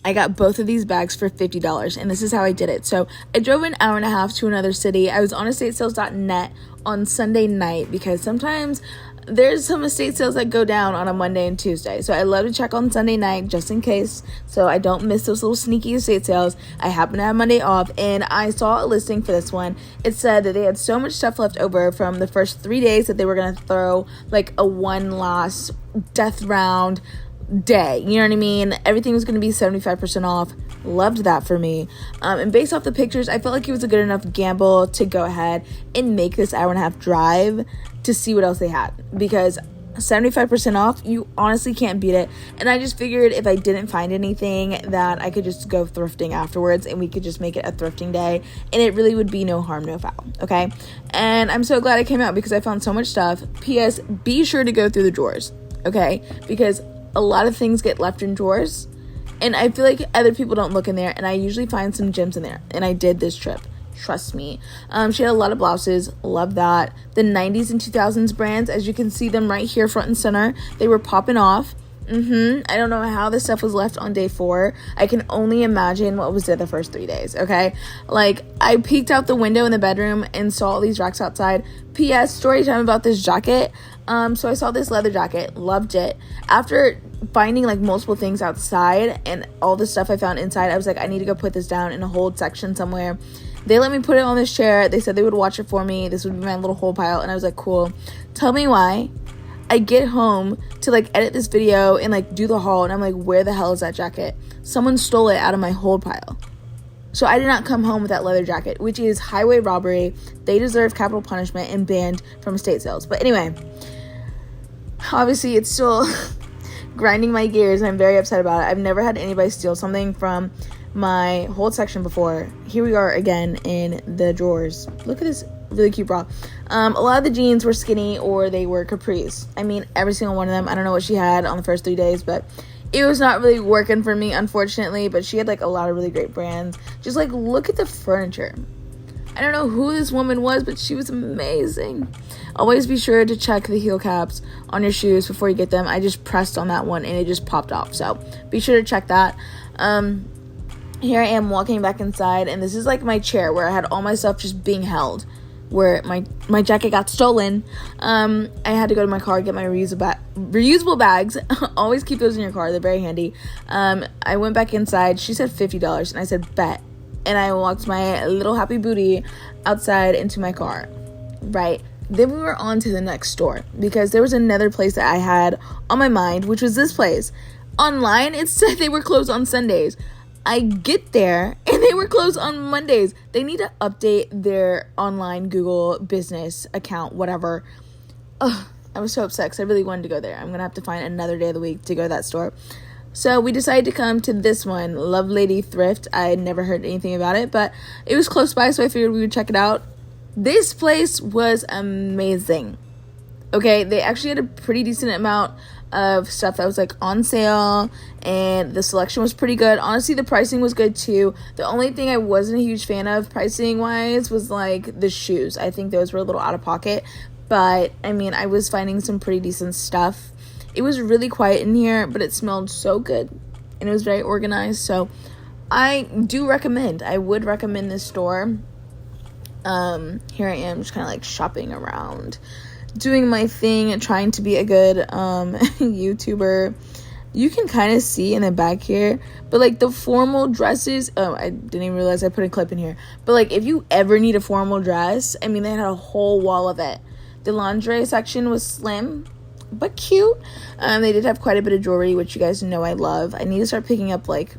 I got both of these bags for $50, and this is how I did it. So I drove an hour and a half to another city. I was on estatesales.net on Sunday night because sometimes there's some estate sales that go down on a Monday and Tuesday. So I love to check on Sunday night just in case, so I don't miss those little sneaky estate sales. I happen to have Monday off, and I saw a listing for this one. It said that they had so much stuff left over from the first 3 days that they were going to throw like a one last death round day, you know what I mean? Everything was going to be 75% off. Loved that for me. And based off the pictures, I felt like it was a good enough gamble to go ahead and make this hour and a half drive to see what else they had, because 75% off, you honestly can't beat it. And I just figured if I didn't find anything, that I could just go thrifting afterwards and we could just make it a thrifting day, and it really would be no harm, no foul. Okay. And I'm so glad I came out because I found so much stuff. P.S. Be sure to go through the drawers. Okay. Because a lot of things get left in drawers, and I feel like other people don't look in there, and I usually find some gems in there, and I did this trip. Trust me. She had a lot of blouses. Love that. The 90s and 2000s brands, as you can see them right here front and center, they were popping off. I don't know how this stuff was left on day 4. I can only imagine what was there the first 3 days, okay? Like, I peeked out the window in the bedroom and saw all these racks outside. P.S. Story time about this jacket. So I saw this leather jacket. Loved it. After finding, like, multiple things outside and all the stuff I found inside, I was like, I need to go put this down in a hold section somewhere. They let me put it on this chair. They said they would watch it for me. This would be my little hold pile. And I was like, cool. Tell me why I get home to like edit this video and like do the haul, and I'm like, where the hell is that jacket? Someone stole it out of my hold pile. So I did not come home with that leather jacket, which is highway robbery. They deserve capital punishment and banned from estate sales. But anyway, obviously it's still grinding my gears, and I'm very upset about it. I've never had anybody steal something from my hold section before. Here we are again in the drawers. Look at this really cute bra. A lot of the jeans were skinny or they were capris. I mean, every single one of them. I don't know what she had on the first 3 days, but it was not really working for me, unfortunately. But she had like a lot of really great brands. Just like, look at the furniture. I don't know who this woman was, but she was amazing. Always be sure to check the heel caps on your shoes before you get them. I just pressed on that one and it just popped off, so be sure to check that. Here I am walking back inside, and this is like my chair where I had all my stuff just being held, where my jacket got stolen. I had to go to my car, get my reusable bags. Always keep those in your car. They're very handy. I went back inside. She said $50, and I said, bet. And I walked my little happy booty outside into my car. Right. Then we were on to the next store, because there was another place that I had on my mind, which was this place. Online, it said they were closed on Sundays. I get there and they were closed on Mondays. They need to update their online Google business account, whatever. Ugh, I was so upset because I really wanted to go there. I'm going to have to find another day of the week to go to that store. So we decided to come to this one, Love Lady Thrift. I had never heard anything about it, but it was close by, so I figured we would check it out. This place was amazing. Okay, they actually had a pretty decent amount of stuff that was like on sale, and the selection was pretty good. Honestly, the pricing was good too. The only thing I wasn't a huge fan of pricing wise was like the shoes. I think those were a little out of pocket, but I mean, I was finding some pretty decent stuff. It was really quiet in here, but it smelled so good and it was very organized. So I would recommend this store. Here I am just kind of like shopping around, doing my thing, trying to be a good YouTuber. You can kind of see in the back here, but like the formal dresses, I didn't even realize I put a clip in here, but like if you ever need a formal dress, I mean, they had a whole wall of it. The lingerie section was slim but cute. They did have quite a bit of jewelry, which you guys know I love. I need to start picking up like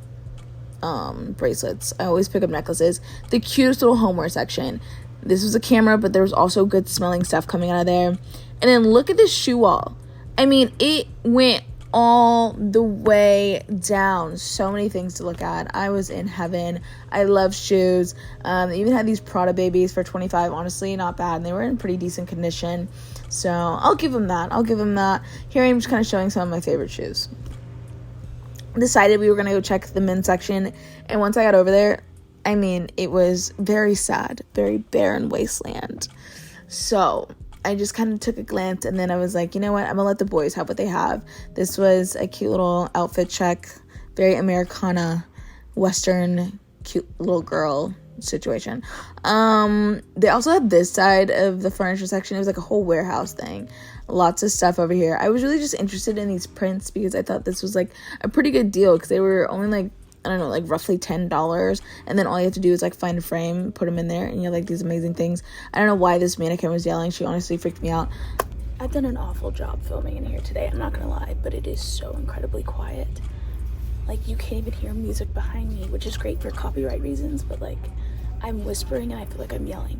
bracelets. I always pick up necklaces. The cutest little homeware section. This was a camera, but there was also good smelling stuff coming out of there. And then look at this shoe wall. I mean, it went all the way down. So many things to look at. I was in heaven. I love shoes. They even had these Prada babies for $25. Honestly, not bad. And they were in pretty decent condition. So I'll give them that. Here I am just kind of showing some of my favorite shoes. Decided we were going to go check the men's section. And once I got over there, I mean, it was very sad, very barren wasteland. So I just kind of took a glance, and then I was like, you know what? I'm going to let the boys have what they have. This was a cute little outfit check, very Americana. Western cute little girl situation. They also had this side of the furniture section. It was like a whole warehouse thing. Lots of stuff over here. I was really just interested in these prints because I thought this was like a pretty good deal because they were only like, I don't know, like roughly $10, and then all you have to do is like find a frame, put them in there, and you have like these amazing things. I don't know why this mannequin was yelling. She honestly freaked me out. I've done an awful job filming in here today, I'm not gonna lie, but it is so incredibly quiet. Like, you can't even hear music behind me, which is great for copyright reasons, but like, I'm whispering and I feel like I'm yelling.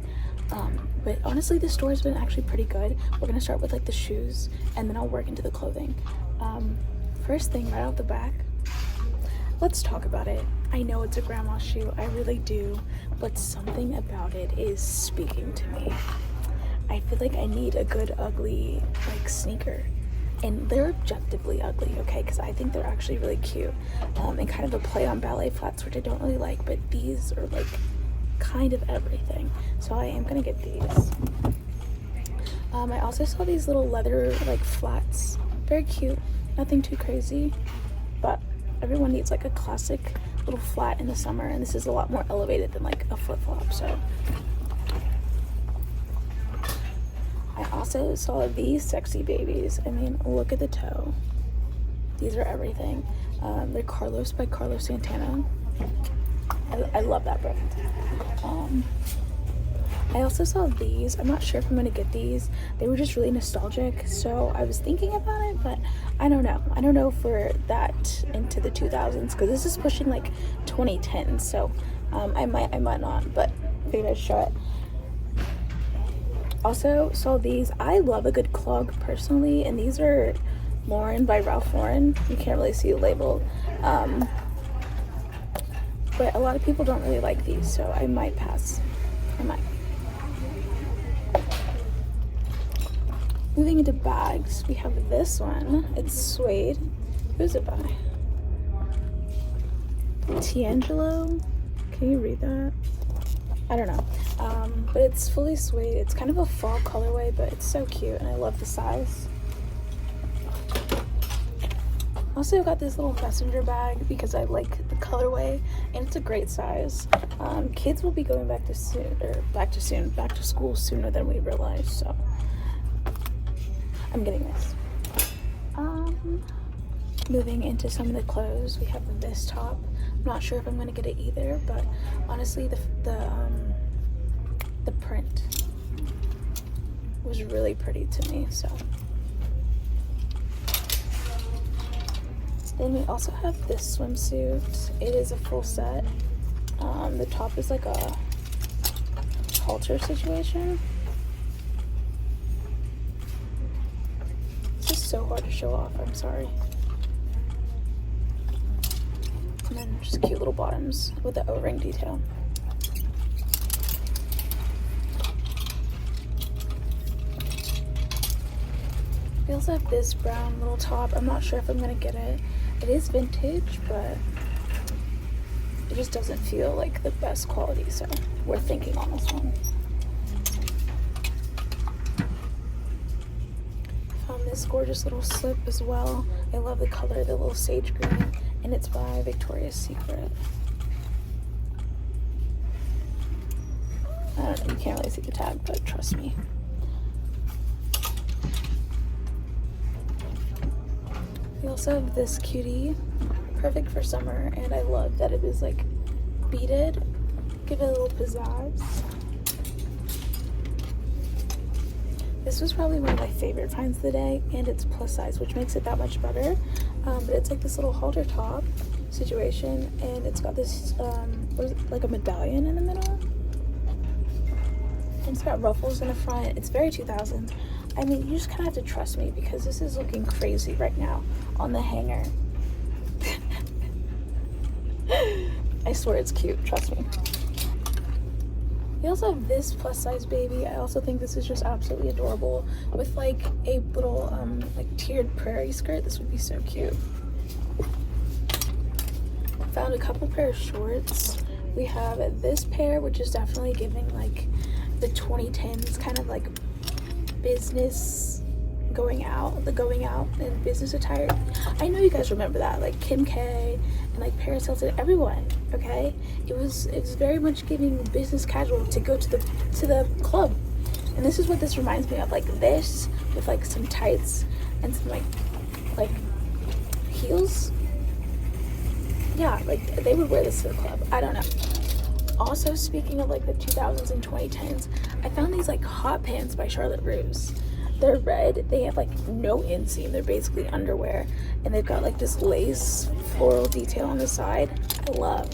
But honestly, the store has been actually pretty good. We're gonna start with like the shoes, and then I'll work into the clothing. First thing right off the back, let's talk about it. I know it's a grandma shoe, I really do, but something about it is speaking to me. I feel like I need a good ugly like sneaker, and they're objectively ugly, okay, because I think they're actually really cute, and kind of a play on ballet flats, which I don't really like, but these are like kind of everything, so I am gonna get these. I also saw these little leather like flats, very cute, nothing too crazy, but everyone needs like a classic little flat in the summer, and this is a lot more elevated than like a flip-flop. So I also saw these sexy babies. I mean, look at the toe. These are everything. They're Carlos by Carlos Santana. I love that brand. I also saw these. I'm not sure if I'm gonna get these. They were just really nostalgic, so I was thinking about it, but I don't know. I don't know if we're that into the 2000s, because this is pushing like 2010, so I might not, but figured I'd show it. Also saw these. I love a good clog personally, and these are Lauren by Ralph Lauren. You can't really see the label, but a lot of people don't really like these, so I might pass. I might. Moving into bags, we have this one. It's suede. Who's it by? D'Angelo? Can you read that? I don't know. But it's fully suede. It's kind of a fall colorway, but it's so cute, and I love the size. Also got this little messenger bag because I like the colorway, and it's a great size. Kids will be going back to school sooner than we realize, so I'm getting this. Moving into some of the clothes, we have this top. I'm not sure if I'm gonna get it either, but honestly, the print was really pretty to me, so. Then we also have this swimsuit. It is a full set. The top is like a halter situation. This is so hard to show off, I'm sorry. And then just cute little bottoms with the O-ring detail. We also have this brown little top. I'm not sure if I'm gonna get it. It is vintage, but it just doesn't feel like the best quality, so we're thinking on this one. Found this gorgeous little slip as well. I love the color, the little sage green, and it's by Victoria's Secret. I don't know, you can't really see the tag, but trust me. We also have this cutie, perfect for summer, and I love that it is like beaded. Give it a little pizzazz. This was probably one of my favorite finds of the day, and it's plus size, which makes it that much better. But it's like this little halter top situation, and it's got this, what is it, like a medallion in the middle? And it's got ruffles in the front. It's very 2000s. I mean, you just kind of have to trust me because this is looking crazy right now on the hanger. I swear it's cute, trust me. We also have this plus size baby. I also think this is just absolutely adorable with like a little like tiered prairie skirt. This would be so cute. Found a couple pair of shorts. We have this pair, which is definitely giving like the 2010s kind of like business going out in business attire. I know you guys remember that, like Kim K and like Paris Hilton, everyone, okay? It was very much giving business casual to go to the club. And this is what this reminds me of, like this with like some tights and some like heels. Yeah, like they would wear this to the club. I don't know. Also, speaking of like the 2000s and 2010s, I found these like hot pants by Charlotte Russe. They're red. They have like no inseam. They're basically underwear, and they've got like this lace floral detail on the side. I love.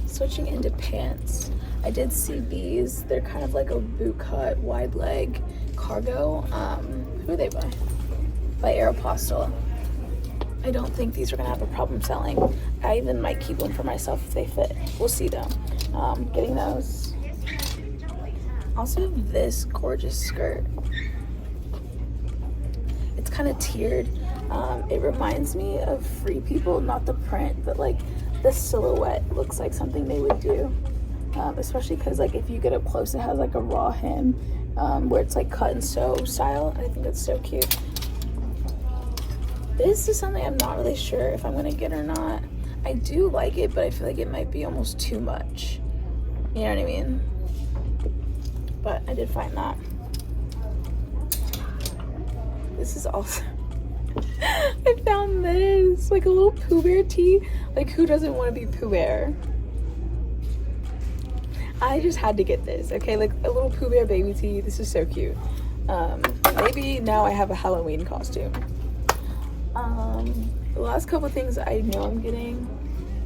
Switching into pants, I did see these. They're kind of like a boot cut, wide leg cargo. Who are they by? By Aeropostale. I don't think these are gonna have a problem selling. I even might keep them for myself if they fit. We'll see though. Getting those. Also have this gorgeous skirt. It's kind of tiered. It reminds me of Free People, not the print, but like the silhouette looks like something they would do. Especially because like if you get up close, it has like a raw hem where it's like cut and sew style. I think it's so cute. This is something I'm not really sure if I'm gonna get or not. I do like it, but I feel like it might be almost too much. You know what I mean? But I did find that. This is also I found this, like a little Pooh Bear tee. Like who doesn't want to be Pooh Bear? I just had to get this, okay? Like a little Pooh Bear baby tee. This is so cute. Maybe now I have a Halloween costume. The last couple things I know I'm getting,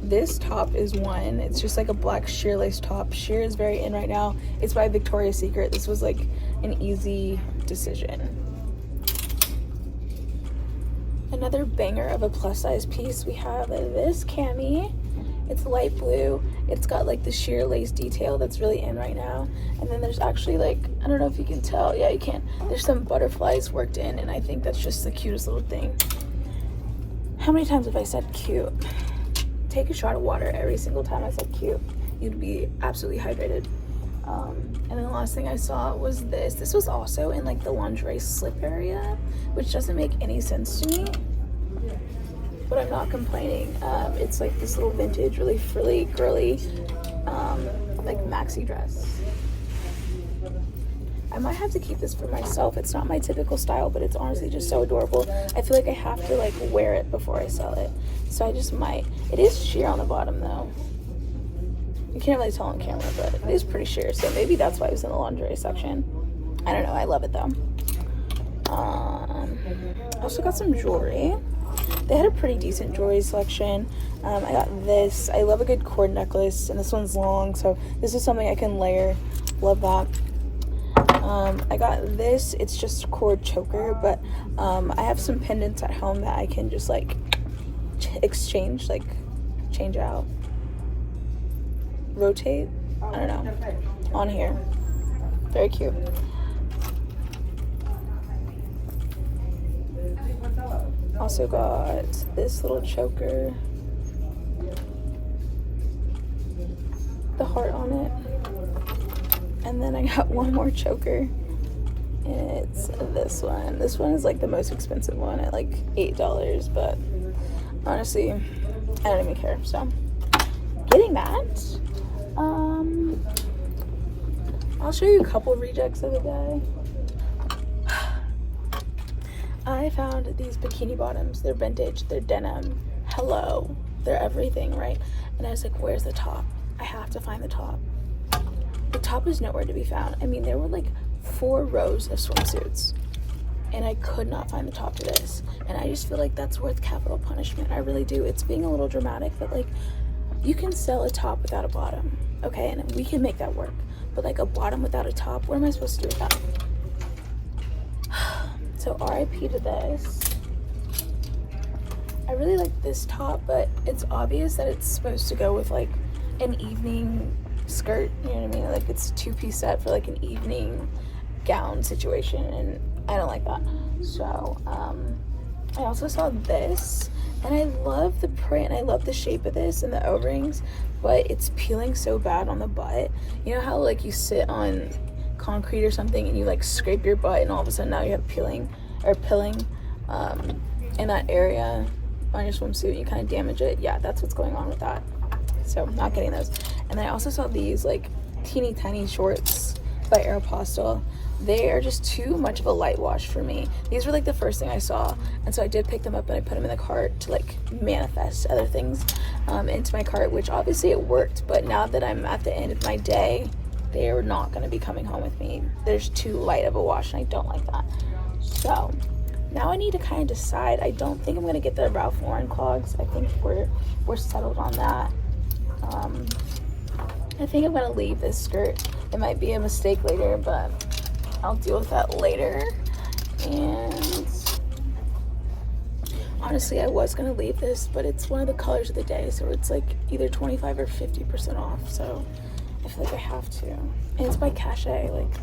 this top is one. It's just like a black sheer lace top. Sheer is very in right now. It's by Victoria's Secret. This was like an easy decision. Another banger of a plus size piece, we have this cami. It's light blue. It's got like the sheer lace detail that's really in right now. And then there's actually like, I don't know if you can tell. Yeah, you can. There's some butterflies worked in, and I think that's just the cutest little thing. How many times have I said cute? Take a shot of water every single time I said cute. You'd be absolutely hydrated. And then the last thing I saw was this. This was also in like the lingerie slip area, which doesn't make any sense to me, but I'm not complaining. It's like this little vintage, really frilly, girly, like maxi dress. I might have to keep this for myself. It's not my typical style, but it's honestly just so adorable. I feel like I have to like wear it before I sell it. So I just might. It is sheer on the bottom though. You can't really tell on camera, but it is pretty sheer. So maybe that's why it was in the lingerie section. I don't know. I love it though. I also got some jewelry. They had a pretty decent jewelry selection. I got this. I love a good cord necklace, and this one's long, so this is something I can layer. Love that. I got this. It's just a cord choker, but I have some pendants at home that I can just like exchange, like change out, rotate. I don't know. On here. Very cute. Also got this little choker, the heart on it, and then I got one more choker. It's this one. This one is like the most expensive one at like $8, but honestly, I don't even care. So getting that. I'll show you a couple rejects of the day. I found these bikini bottoms. They're vintage, they're denim. Hello, they're everything, right? And I was like, where's the top? I have to find the top. The top is nowhere to be found. I mean, there were like 4 rows of swimsuits, and I could not find the top to this. And I just feel like that's worth capital punishment. I really do. It's being a little dramatic, but like, you can sell a top without a bottom, okay? And we can make that work. But like a bottom without a top, what am I supposed to do with that? So RIP to this. I really like this top, but it's obvious that it's supposed to go with like an evening skirt, you know what I mean? Like it's a 2-piece set for like an evening gown situation, and I don't like that. So I also saw this, and I love the print, I love the shape of this and the O-rings, but it's peeling so bad on the butt. You know how like you sit on concrete or something and you like scrape your butt, and all of a sudden now you have pilling in that area? on your swimsuit and you kind of damage it. Yeah, that's what's going on with that. So not getting those. And then I also saw these like teeny tiny shorts by Aeropostale. They are just too much of a light wash for me. These were like the first thing I saw, and so I did pick them up and I put them in the cart to like manifest other things into my cart, which obviously it worked. But now that I'm at the end of my day, they are not going to be coming home with me. There's too light of a wash and I don't like that. So now I need to kind of decide. I don't think I'm going to get the Ralph Lauren clogs. I think we're settled on that. I think I'm going to leave this skirt. It might be a mistake later, but I'll deal with that later. And honestly, I was going to leave this, but it's one of the colors of the day, so it's like either 25 or 50% off. So I feel like I have to. And it's by Cachet. Like,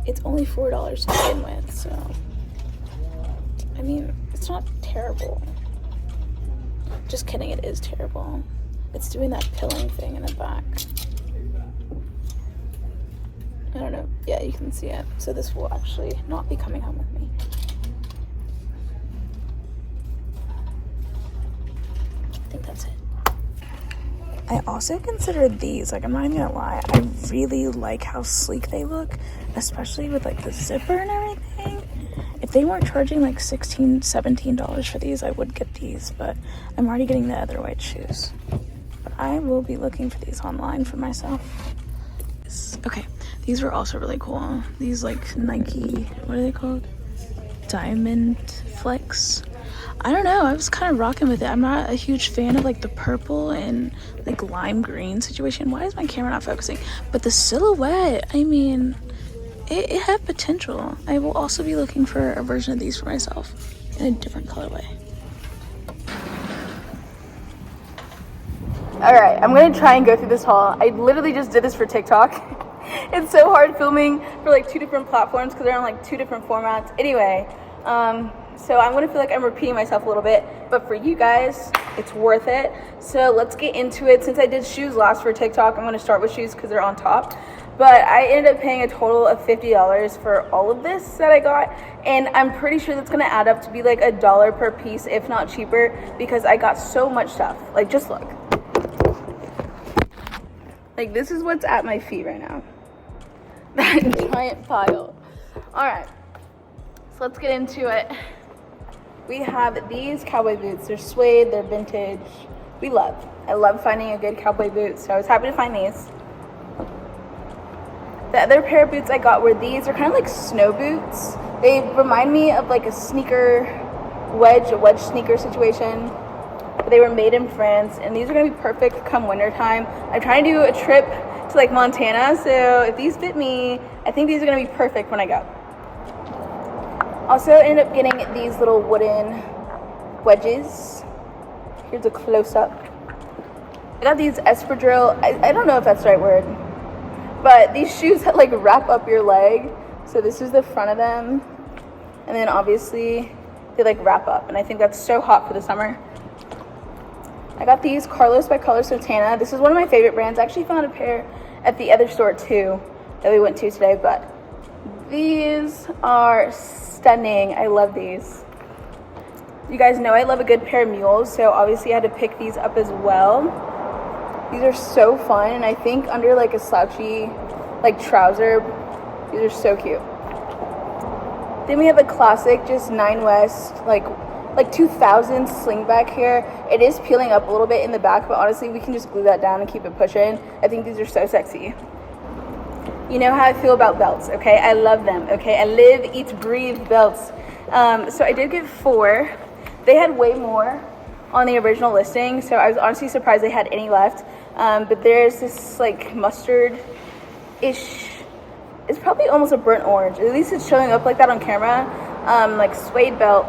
it's only $4 to begin with, so I mean, it's not terrible. Just kidding, it is terrible. It's doing that pilling thing in the back. I don't know. Yeah, you can see it. So this will actually not be coming home with me. I think that's it. I also considered these, like, I'm not even gonna lie, I really like how sleek they look, especially with like the zipper and everything. If they weren't charging like $16, $17 for these, I would get these, but I'm already getting the other white shoes. But I will be looking for these online for myself. Okay, these were also really cool. These like Nike, what are they called? Diamond Flex. I don't know, I was kind of rocking with it. I'm not a huge fan of like the purple and like lime green situation. Why is my camera not focusing? But the silhouette, I mean, it had potential. I will also be looking for a version of these for myself in a different colorway. Alright, I'm going to try and go through this haul. I literally just did this for TikTok. It's so hard filming for like 2 different platforms because they're on like 2 different formats. Anyway, so I'm going to feel like I'm repeating myself a little bit, but for you guys, it's worth it. So let's get into it. Since I did shoes last for TikTok, I'm going to start with shoes because they're on top. But I ended up paying a total of $50 for all of this that I got, and I'm pretty sure that's going to add up to be like $1 per piece, if not cheaper, because I got so much stuff. Like, just look. Like, this is what's at my feet right now. That giant pile. Alright, so let's get into it. We have these cowboy boots. They're suede, they're vintage. I love finding a good cowboy boot, so I was happy to find these. The other pair of boots I got were these. They're kind of like snow boots. They remind me of like a sneaker wedge, a wedge sneaker situation. But they were made in France, and these are going to be perfect come winter time. I'm trying to do a trip to like Montana, so if these fit me, I think these are going to be perfect when I go. Also ended up getting these little wooden wedges. Here's a close-up. I got these espadrille. I don't know if that's the right word. But these shoes that like wrap up your leg. So this is the front of them. And then obviously they like wrap up. And I think that's so hot for the summer. I got these Carlos by Color Sotana. This is one of my favorite brands. I actually found a pair at the other store too that we went to today. But these are stunning. I love these. You guys know I love a good pair of mules. So obviously I had to pick these up as well. These are so fun, and I think under like a slouchy like trouser, these are so cute. Then we have a classic, just 9 West, like 2000 slingback hair. It is peeling up a little bit in the back, but honestly, we can just glue that down and keep it pushing. I think these are so sexy. You know how I feel about belts, okay? I love them, okay? I live, eat, breathe belts. So I did get 4. They had way more on the original listing, so I was honestly surprised they had any left. But there's this like mustard-ish, it's probably almost a burnt orange. At least it's showing up like that on camera. Like suede belt.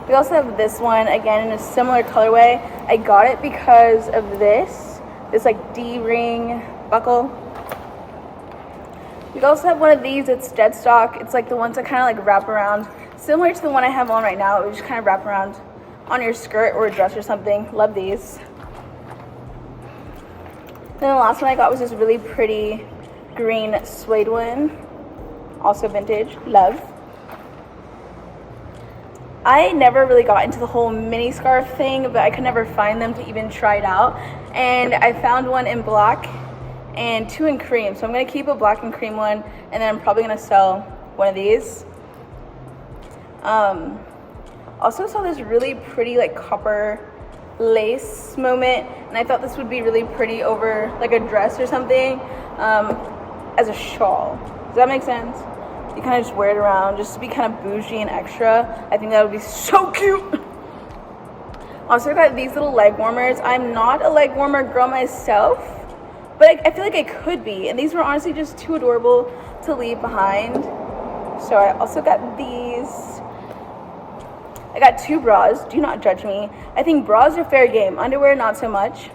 We also have this one, again, in a similar colorway. I got it because of this like D-ring buckle. We also have one of these, it's dead stock. It's like the ones that kind of like wrap around, similar to the one I have on right now. It would just kind of wrap around on your skirt or a dress or something. Love these. Then the last one I got was this really pretty green suede one, also vintage. Love. I never really got into the whole mini scarf thing, but I could never find them to even try it out. And I found one in black and 2 in cream. So I'm gonna keep a black and cream one, and then I'm probably gonna sell one of these. Also saw this really pretty like copper lace moment, and I thought this would be really pretty over like a dress or something, as a shawl. Does that make sense? You kind of just wear it around just to be kind of bougie and extra. I think that would be so cute. Also got these little leg warmers. I'm not a leg warmer girl myself, but I feel like I could be, and these were honestly just too adorable to leave behind. So I also got these. I got 2 bras. Do not judge me. I think bras are fair game. Underwear, not so much.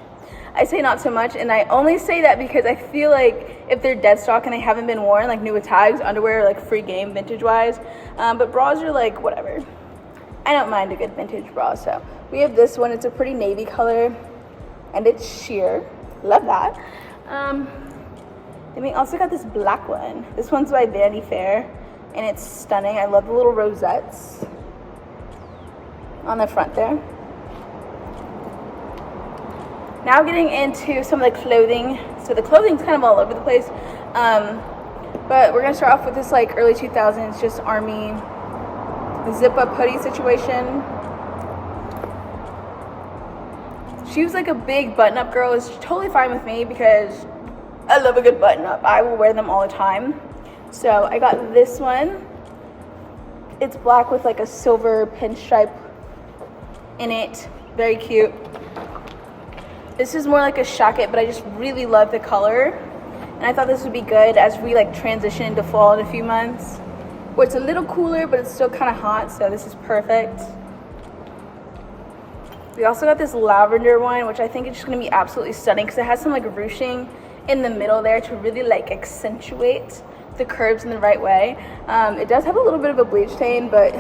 I say not so much, and I only say that because I feel like if they're dead stock and they haven't been worn, like new with tags, underwear are like free game vintage wise. But bras are like whatever. I don't mind a good vintage bra. So we have this one. It's a pretty navy color, and it's sheer. Love that. Then we also got this black one. This one's by Vanity Fair, and it's stunning. I love the little rosettes on the front there. Now getting into some of the clothing. So the clothing's kind of all over the place. But we're gonna start off with this like early 2000s, just army zip up hoodie situation. She was like a big button up girl. It's totally fine with me because I love a good button up. I will wear them all the time. So I got this one. It's black with like a silver pinstripe in it. Very cute. This is more like a shacket, but I just really love the color. And I thought this would be good as we like transition into fall in a few months, where it's a little cooler, but it's still kind of hot. So this is perfect. We also got this lavender one, which I think is just gonna be absolutely stunning because it has some like ruching in the middle there to really like accentuate the curves in the right way. It does have a little bit of a bleach stain, but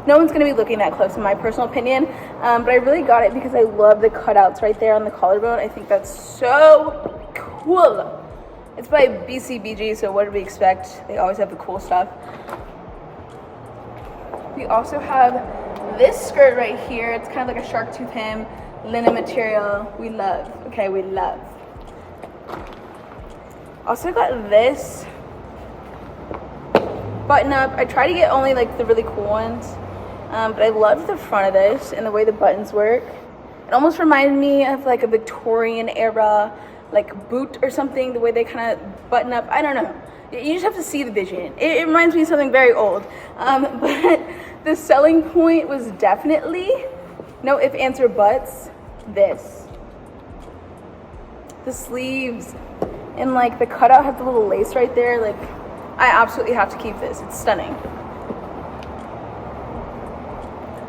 no one's gonna be looking that close in my personal opinion. But I really got it because I love the cutouts right there on the collarbone. I think that's so cool. It's by BCBG, so what do we expect? They always have the cool stuff. We also have this skirt right here. It's kind of like a shark tooth hem, linen material. We love, okay, we love. Also got this button up. I try to get only like the really cool ones. But I love the front of this and the way the buttons work. It almost reminded me of like a Victorian era like boot or something, the way they kind of button up. I don't know. You just have to see the vision. It reminds me of something very old. But the selling point was definitely, no ifs, ands, or buts, this. The sleeves and like the cutout has the little lace right there. Like, I absolutely have to keep this. It's stunning.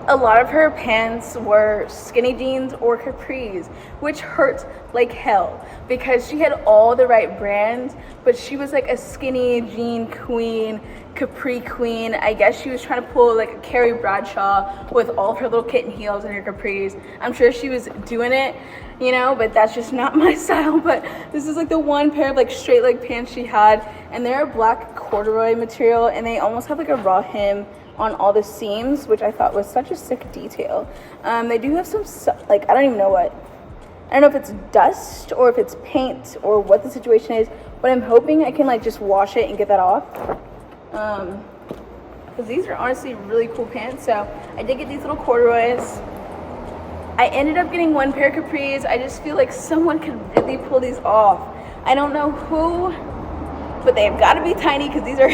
A lot of her pants were skinny jeans or capris, which hurt like hell because she had all the right brands, but she was like a skinny jean queen, capri queen. I guess she was trying to pull like a Carrie Bradshaw with all of her little kitten heels and her capris. I'm sure she was doing it, you know, but that's just not my style. But this is like the one pair of like straight leg pants she had, and they're black corduroy material, and they almost have like a raw hem on all the seams, which I thought was such a sick detail. They do have some, like, I don't even know what. I don't know if it's dust or if it's paint or what the situation is, but I'm hoping I can, like, just wash it and get that off. Because these are honestly really cool pants. So I did get these little corduroys. I ended up getting one pair of capris. I just feel like someone could really pull these off. I don't know who, but they've got to be tiny because these are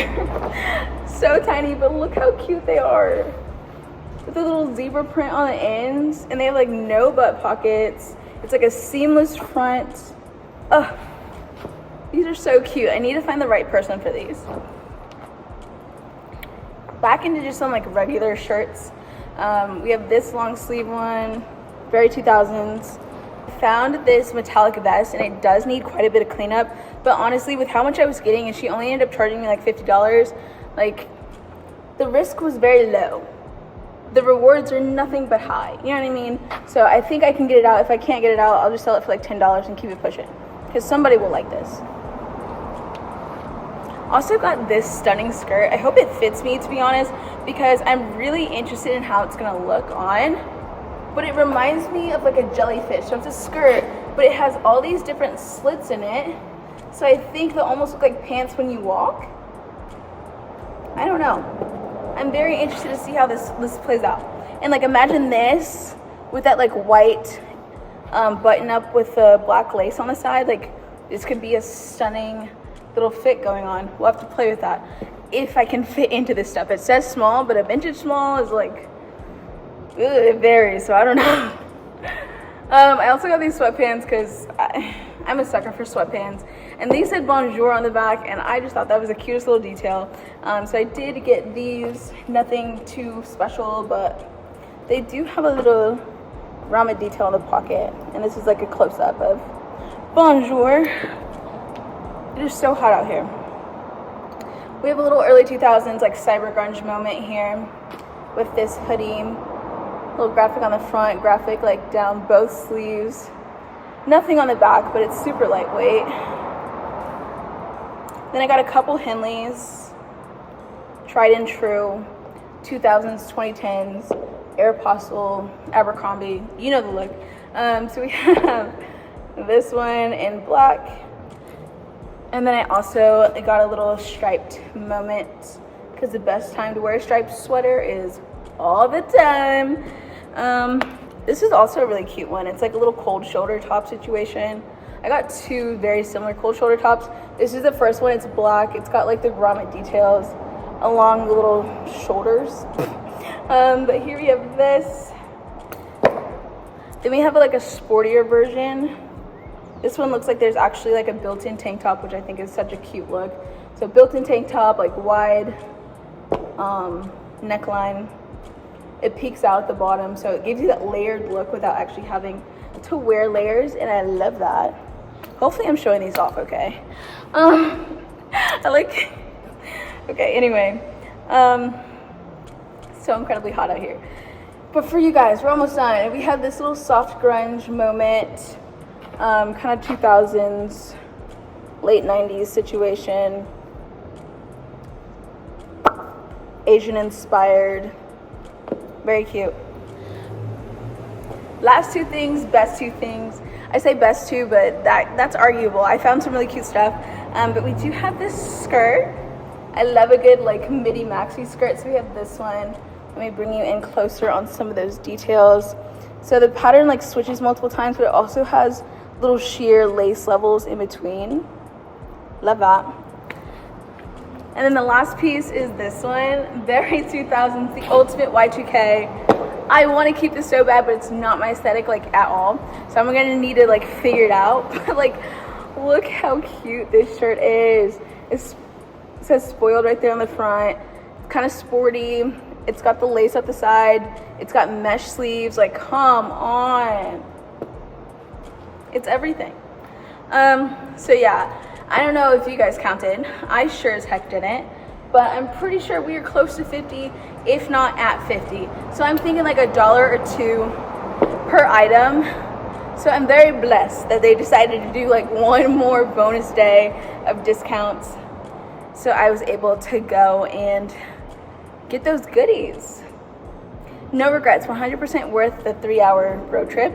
so tiny, but look how cute they are. With the little zebra print on the ends, and they have like no butt pockets. It's like a seamless front. Ugh, these are so cute. I need to find the right person for these. Back into just some like regular shirts. We have this long sleeve one, very 2000s. Found this metallic vest, and it does need quite a bit of cleanup, but honestly with how much I was getting, and she only ended up charging me like $50, like the risk was very low. The rewards are nothing but high, you know what I mean? So I think I can get it out. If I can't get it out, I'll just sell it for like $10 and keep it pushing, because somebody will like this. Also got this stunning skirt. I hope it fits me, to be honest, because I'm really interested in how it's gonna look on. But it reminds me of like a jellyfish. So it's a skirt, but it has all these different slits in it. So I think they'll almost look like pants when you walk. I don't know. I'm very interested to see how this plays out. And like, imagine this with that like white button up with the black lace on the side. Like, this could be a stunning little fit going on. We'll have to play with that if I can fit into this stuff. It says small, but a vintage small is like, it varies, so I don't know. I also got these sweatpants because I'm a sucker for sweatpants, and these said bonjour on the back, and I just thought that was the cutest little detail. So I did get these, nothing too special, but they do have a little ramen detail in the pocket, and this is like a close-up of bonjour. It is so hot out here. We have a little early 2000s like cyber grunge moment here with this hoodie. Little graphic on the front, graphic like down both sleeves. Nothing on the back, but it's super lightweight. Then I got a couple Henleys, tried and true, 2000s, 2010s, Aeropostale, Abercrombie, you know the look. So we have this one in black. And then I also got a little striped moment, because the best time to wear a striped sweater is all the time. This is also a really cute one. It's like a little cold shoulder top situation. I got two very similar cold shoulder tops. This is the first one. It's black. It's got like the grommet details along the little shoulders. But here we have this. Then we have like a sportier version. This one looks like there's actually like a built-in tank top, which I think is such a cute look. So built-in tank top, like wide neckline. It peeks out at the bottom, so it gives you that layered look without actually having to wear layers, and I love that. Hopefully I'm showing these off okay. I like, okay, anyway. So incredibly hot out here. But for you guys, we're almost done. We have this little soft grunge moment, kind of 2000s, late 90s situation. Asian inspired. Very cute. Last two things, best two things. I say best two, but that's arguable. I found some really cute stuff. But we do have this skirt. I love a good like midi maxi skirt. So we have this one. Let me bring you in closer on some of those details. So the pattern like switches multiple times, but it also has little sheer lace levels in between. Love that. And then the last piece is this one, very 2000s, the ultimate y2k. I want to keep this so bad, but it's not my aesthetic like at all. So I'm gonna need to like figure it out. But like, look how cute this shirt is. It says spoiled right there on the front. It's kind of sporty. It's got the lace up the side. It's got mesh sleeves. Like, come on. It's everything. So yeah. I don't know if you guys counted. I sure as heck didn't. But I'm pretty sure we are close to 50, if not at 50. So I'm thinking like $1 or $2 per item. So I'm very blessed that they decided to do like one more bonus day of discounts. So I was able to go and get those goodies. No regrets, 100% worth the 3-hour road trip.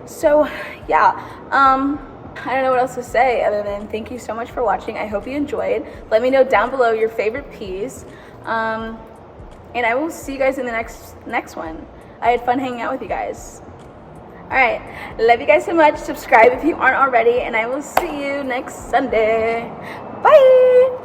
So yeah, I don't know what else to say other than thank you so much for watching. I hope you enjoyed. Let me know down below your favorite piece. And I will see you guys in the next one. I had fun hanging out with you guys. All right, love you guys so much. Subscribe if you aren't already, and I will see you next Sunday. Bye.